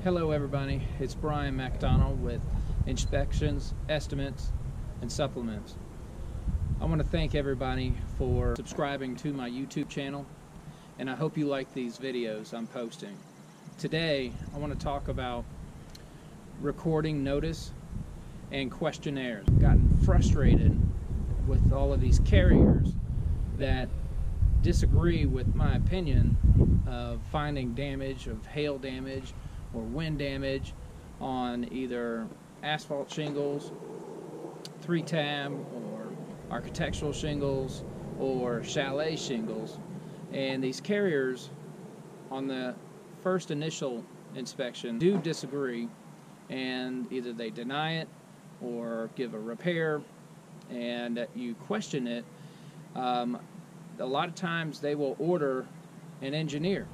Hello everybody, it's Brian Macdonald with Inspections, Estimates, and Supplements. I want to thank everybody for subscribing to my YouTube channel, and I hope you like these videos I'm posting. Today, I want to talk about recording notice and questionnaires. I've gotten frustrated with all of these carriers that disagree with my opinion of finding damage, of hail damage, or wind damage on either asphalt shingles, 3-tab, or architectural shingles, or chalet shingles. And these carriers, on the first initial inspection, do disagree, and either they deny it or give a repair, and you question it. A lot of times they will order an engineer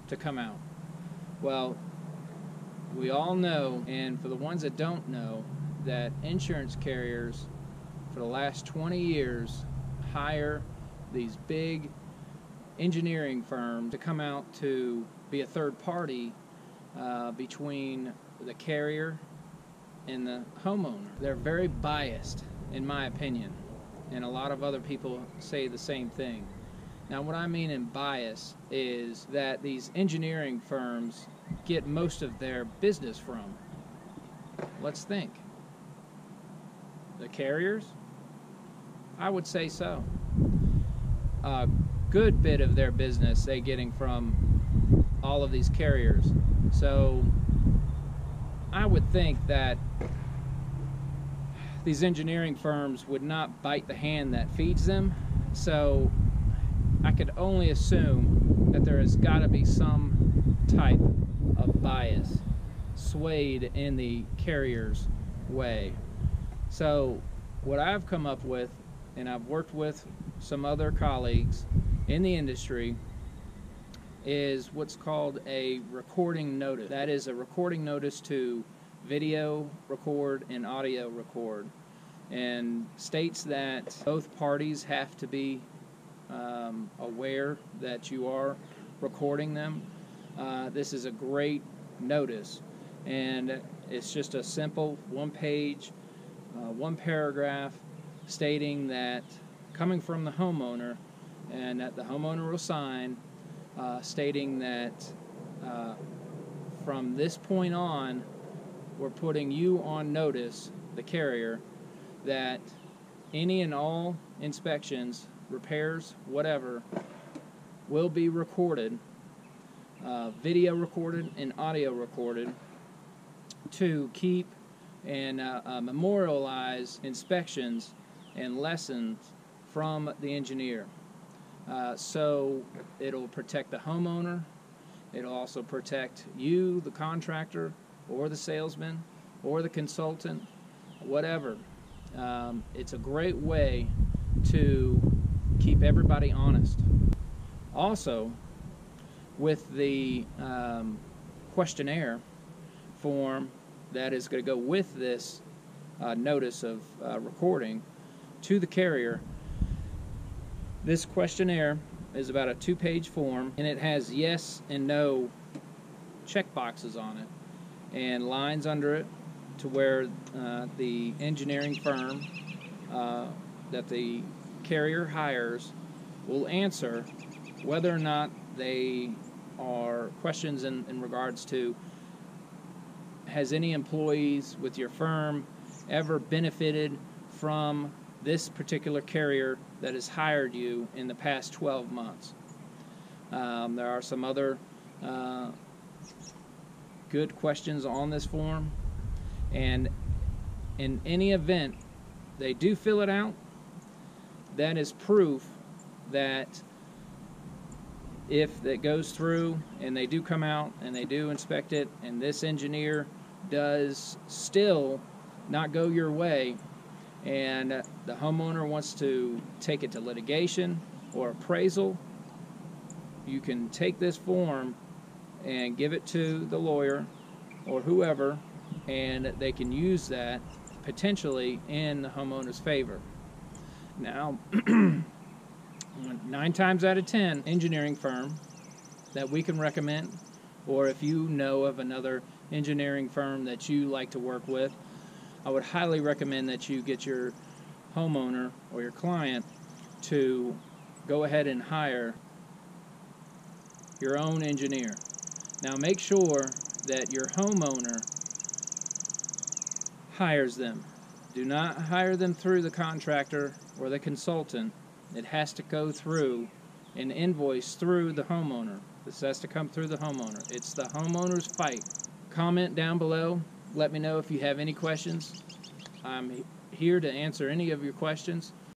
to come out. Well, we all know, and for the ones that don't know, that insurance carriers for the last 20 years hire these big engineering firms to come out to be a third party between the carrier and the homeowner. They're very biased, in my opinion, and a lot of other people say the same thing. Now, what I mean in bias is that these engineering firms get most of their business from. Let's think. The carriers? I would say so. A good bit of their business they're getting from all of these carriers. So I would think that these engineering firms would not bite the hand that feeds them. So I could only assume that there has got to be some type of bias swayed in the carrier's way. So what I've come up with, and I've worked with some other colleagues in the industry, is what's called a recording notice. That is a recording notice to video record and audio record, and states that both parties have to be aware that you are recording them. This is a great notice, and it's just a simple one-page, one paragraph stating that coming from the homeowner, and that the homeowner will sign, stating that from this point on, we're putting you on notice, the carrier, that any and all inspections, repairs, whatever, will be recorded, video recorded and audio recorded, to keep and memorialize inspections and lessons from the engineer. So it'll protect the homeowner, it'll also protect you, the contractor, or the salesman, or the consultant, whatever. It's a great way to keep everybody honest. Also, with the questionnaire form that is going to go with this notice of recording to the carrier, this questionnaire is about a 2-page form, and it has yes and no check boxes on it and lines under it to where the engineering firm that the carrier hires will answer whether or not they are questions in regards to, has any employees with your firm ever benefited from this particular carrier that has hired you in the past 12 months. There are some other good questions on this form, and in any event they do fill it out, that is proof that if it goes through and they do come out and they do inspect it, and this engineer does still not go your way, and the homeowner wants to take it to litigation or appraisal, you can take this form and give it to the lawyer or whoever, and they can use that potentially in the homeowner's favor. Now, 9 times out of 10, engineering firm that we can recommend, or if you know of another engineering firm that you like to work with, I would highly recommend that you get your homeowner or your client to go ahead and hire your own engineer. Now make sure that your homeowner hires them. Do not hire them through the contractor or the consultant. It has to go through an invoice through the homeowner. This has to come through the homeowner. It's the homeowner's fight. Comment down below. Let me know if you have any questions. I'm here to answer any of your questions.